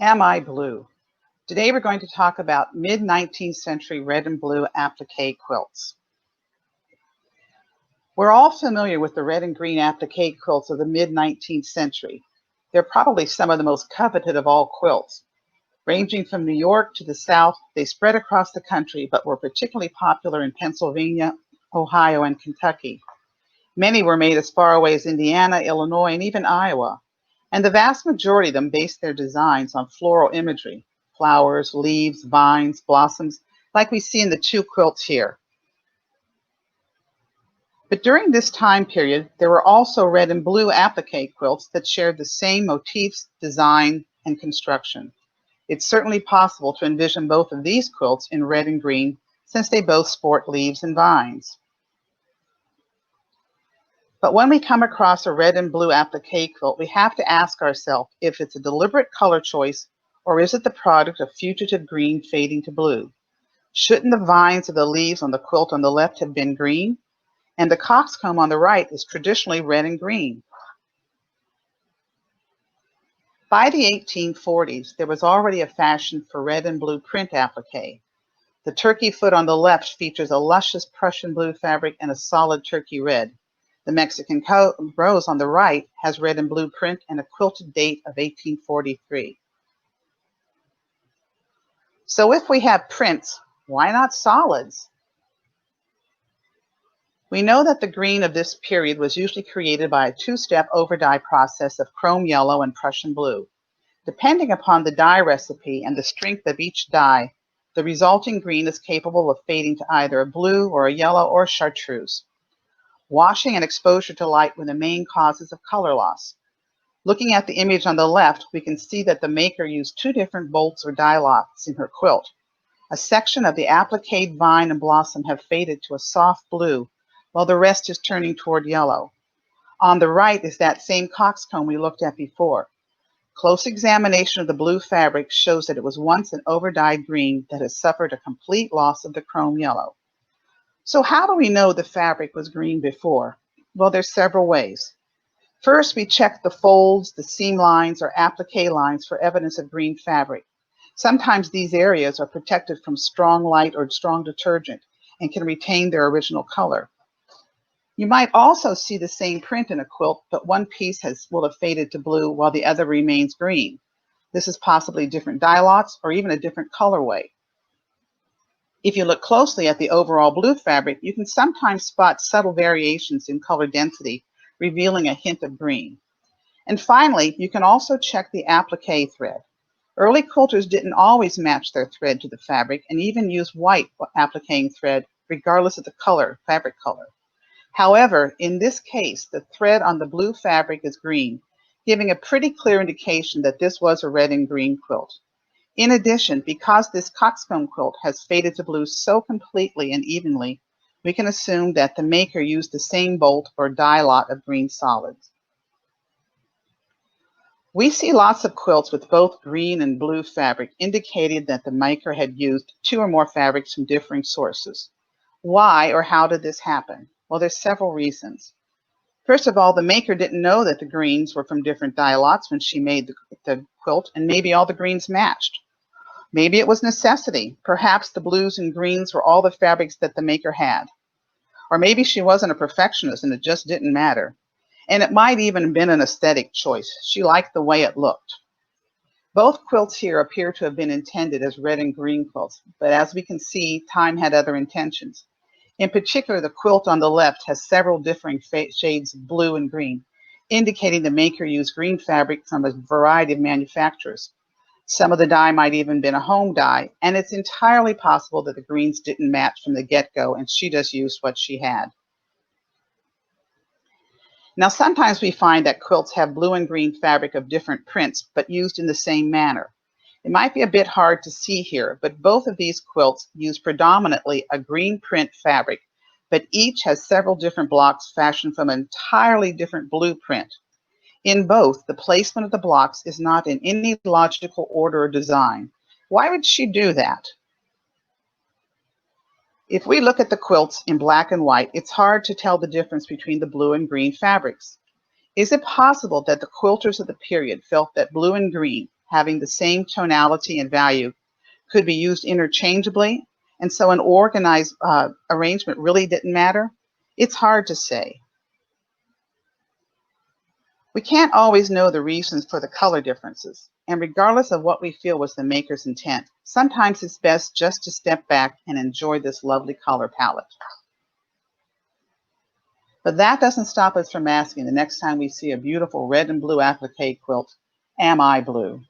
Am I Blue? Today we're going to talk about mid-19th century red and blue applique quilts. We're all familiar with the red and green applique quilts of the mid-19th century. They're probably some of the most coveted of all quilts. Ranging from New York to the South, they spread across the country but were particularly popular in Pennsylvania, Ohio, and Kentucky. Many were made as far away as Indiana, Illinois, and even Iowa. And the vast majority of them based their designs on floral imagery, flowers, leaves, vines, blossoms, like we see in the two quilts here. But during this time period, there were also red and blue applique quilts that shared the same motifs, design, and construction. It's certainly possible to envision both of these quilts in red and green since they both sport leaves and vines. But when we come across a red and blue applique quilt, we have to ask ourselves if it's a deliberate color choice or is it the product of fugitive green fading to blue? Shouldn't the vines of the leaves on the quilt on the left have been green? And the coxcomb on the right is traditionally red and green. By the 1840s, there was already a fashion for red and blue print applique. The turkey foot on the left features a luscious Prussian blue fabric and a solid turkey red. The Mexican rose on the right has red and blue print and a quilted date of 1843. So if we have prints, why not solids? We know that the green of this period was usually created by a two-step overdye process of chrome yellow and Prussian blue. Depending upon the dye recipe and the strength of each dye, the resulting green is capable of fading to either a blue or a yellow or chartreuse. Washing and exposure to light were the main causes of color loss. Looking at the image on the left, we can see that the maker used two different bolts or dye lots in her quilt. A section of the applique vine and blossom have faded to a soft blue, while the rest is turning toward yellow. On the right is that same coxcomb we looked at before. Close examination of the blue fabric shows that it was once an overdyed green that has suffered a complete loss of the chrome yellow. So how do we know the fabric was green before? Well, there's several ways. First, we check the folds, the seam lines, or applique lines for evidence of green fabric. Sometimes these areas are protected from strong light or strong detergent and can retain their original color. You might also see the same print in a quilt, but one piece will have faded to blue while the other remains green. This is possibly different dye lots or even a different colorway. If you look closely at the overall blue fabric, you can sometimes spot subtle variations in color density, revealing a hint of green. And finally, you can also check the applique thread. Early quilters didn't always match their thread to the fabric and even used white appliquing thread regardless of the fabric color. However, in this case, the thread on the blue fabric is green, giving a pretty clear indication that this was a red and green quilt. In addition, because this coxcomb quilt has faded to blue so completely and evenly, we can assume that the maker used the same bolt or dye lot of green solids. We see lots of quilts with both green and blue fabric, indicating that the maker had used two or more fabrics from differing sources. Why or how did this happen? Well, there's several reasons. First of all, the maker didn't know that the greens were from different dye lots when she made the quilt, and maybe all the greens matched. Maybe it was necessity. Perhaps the blues and greens were all the fabrics that the maker had. Or maybe she wasn't a perfectionist and it just didn't matter. And it might even have been an aesthetic choice. She liked the way it looked. Both quilts here appear to have been intended as red and green quilts, but as we can see, time had other intentions. In particular, the quilt on the left has several differing shades of blue and green, indicating the maker used green fabric from a variety of manufacturers. Some of the dye might even have been a home dye, and it's entirely possible that the greens didn't match from the get-go and she just used what she had. Now, sometimes we find that quilts have blue and green fabric of different prints, but used in the same manner. It might be a bit hard to see here, but both of these quilts use predominantly a green print fabric, but each has several different blocks fashioned from an entirely different blueprint. In both, the placement of the blocks is not in any logical order or design. Why would she do that? If we look at the quilts in black and white, it's hard to tell the difference between the blue and green fabrics. Is it possible that the quilters of the period felt that blue and green, having the same tonality and value could be used interchangeably, and so an organized arrangement really didn't matter? It's hard to say. We can't always know the reasons for the color differences, and regardless of what we feel was the maker's intent, sometimes it's best just to step back and enjoy this lovely color palette. But that doesn't stop us from asking the next time we see a beautiful red and blue applique quilt, am I blue?